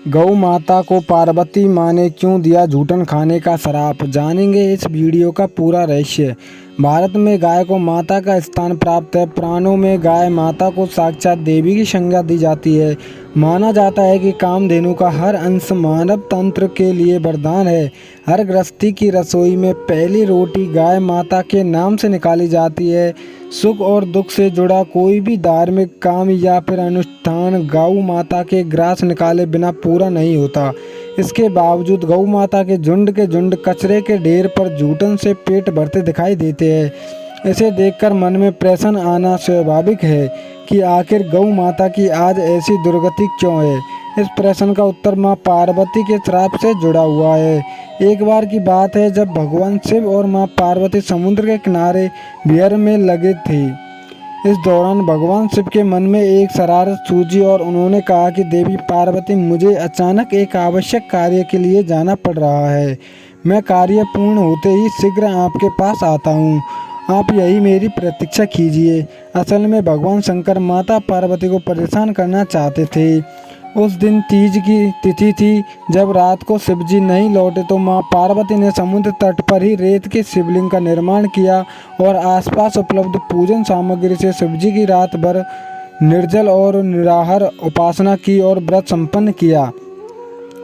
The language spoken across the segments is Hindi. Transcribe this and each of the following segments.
गौ माता को पार्वती माँ ने क्यों दिया जूठन खाने का श्राप, जानेंगे इस वीडियो का पूरा रहस्य। भारत में गाय को माता का स्थान प्राप्त है। पुराणों में गाय माता को साक्षात देवी की संज्ञा दी जाती है। माना जाता है कि कामधेनु का हर अंश मानव तंत्र के लिए वरदान है। हर गृहस्थी की रसोई में पहली रोटी गाय माता के नाम से निकाली जाती है। सुख और दुख से जुड़ा कोई भी धार्मिक काम या फिर अनुष्ठान गौ माता के ग्रास निकाले बिना पूरा नहीं होता। इसके बावजूद गौ माता के झुंड कचरे के ढेर पर जूठन से पेट भरते दिखाई देते हैं। इसे देखकर मन में प्रश्न आना स्वाभाविक है कि आखिर गौ माता की आज ऐसी दुर्गति क्यों है। इस प्रश्न का उत्तर माँ पार्वती के श्राप से जुड़ा हुआ है। एक बार की बात है जब भगवान शिव और माँ पार्वती समुद्र के किनारे विहार में लगे थे। इस दौरान भगवान शिव के मन में एक शरारत सूझी और उन्होंने कहा कि देवी पार्वती, मुझे अचानक एक आवश्यक कार्य के लिए जाना पड़ रहा है। मैं कार्य पूर्ण होते ही शीघ्र आपके पास आता हूँ। आप यही मेरी प्रतीक्षा कीजिए। असल में भगवान शंकर माता पार्वती को परेशान करना चाहते थे। उस दिन तीज की तिथि थी। जब रात को शिवजी नहीं लौटे तो माँ पार्वती ने समुद्र तट पर ही रेत के शिवलिंग का निर्माण किया और आसपास उपलब्ध पूजन सामग्री से शिवजी की रात भर निर्जल और निराहार उपासना की और व्रत संपन्न किया।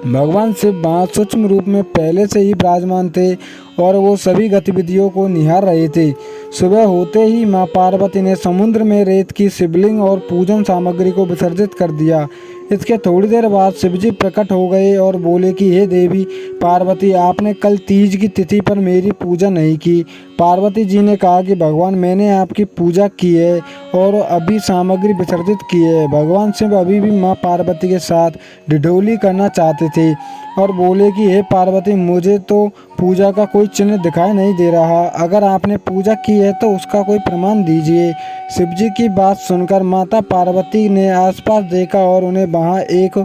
भगवान शिव वहाँ सूक्ष्म रूप में पहले से ही विराजमान थे और वो सभी गतिविधियों को निहार रहे थे। सुबह होते ही माँ पार्वती ने समुद्र में रेत की शिवलिंग और पूजन सामग्री को विसर्जित कर दिया। इसके थोड़ी देर बाद शिवजी प्रकट हो गए और बोले कि हे देवी पार्वती, आपने कल तीज की तिथि पर मेरी पूजा नहीं की। पार्वती जी ने कहा कि भगवान, मैंने आपकी पूजा की है और अभी सामग्री विसर्जित की है। भगवान शिव अभी भी माँ पार्वती के साथ ठिठोली करना चाहते थे और बोले कि हे पार्वती, मुझे तो पूजा का कोई चिन्ह दिखाई नहीं दे रहा। अगर आपने पूजा की है तो उसका कोई प्रमाण दीजिए। शिवजी की बात सुनकर माता पार्वती ने आसपास देखा और उन्हें वहाँ एक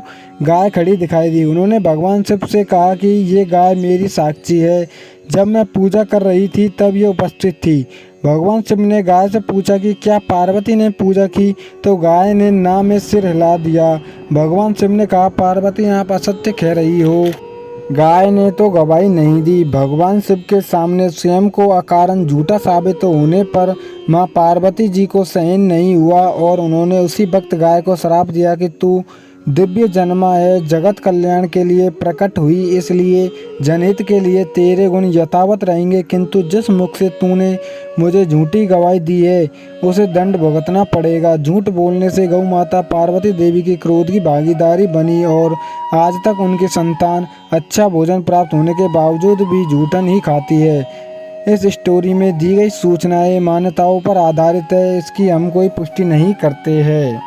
गाय खड़ी दिखाई दी। उन्होंने भगवान शिव से कहा कि ये गाय मेरी साक्षी है। जब मैं पूजा कर रही थी तब ये उपस्थित थी। भगवान शिव ने गाय से पूछा कि क्या पार्वती ने पूजा की, तो गाय ने ना में सिर हिला दिया। भगवान शिव ने कहा, पार्वती, आप असत्य कह रही हो। गाय ने तो गवाही नहीं दी। भगवान शिव के सामने स्वयं को अकारण झूठा साबित होने पर माँ पार्वती जी को सहन नहीं हुआ और उन्होंने उसी वक्त गाय को श्राप दिया कि तू दिव्य जन्मा है, जगत कल्याण के लिए प्रकट हुई, इसलिए जनहित के लिए तेरे गुण यथावत रहेंगे, किंतु जिस मुख से तूने मुझे झूठी गवाही दी है उसे दंड भुगतना पड़ेगा। झूठ बोलने से गौ माता पार्वती देवी की क्रोध की भागीदारी बनी और आज तक उनकी संतान अच्छा भोजन प्राप्त होने के बावजूद भी जूठन ही खाती है। इस स्टोरी में दी गई सूचनाएं मान्यताओं पर आधारित है, इसकी हम कोई पुष्टि नहीं करते हैं।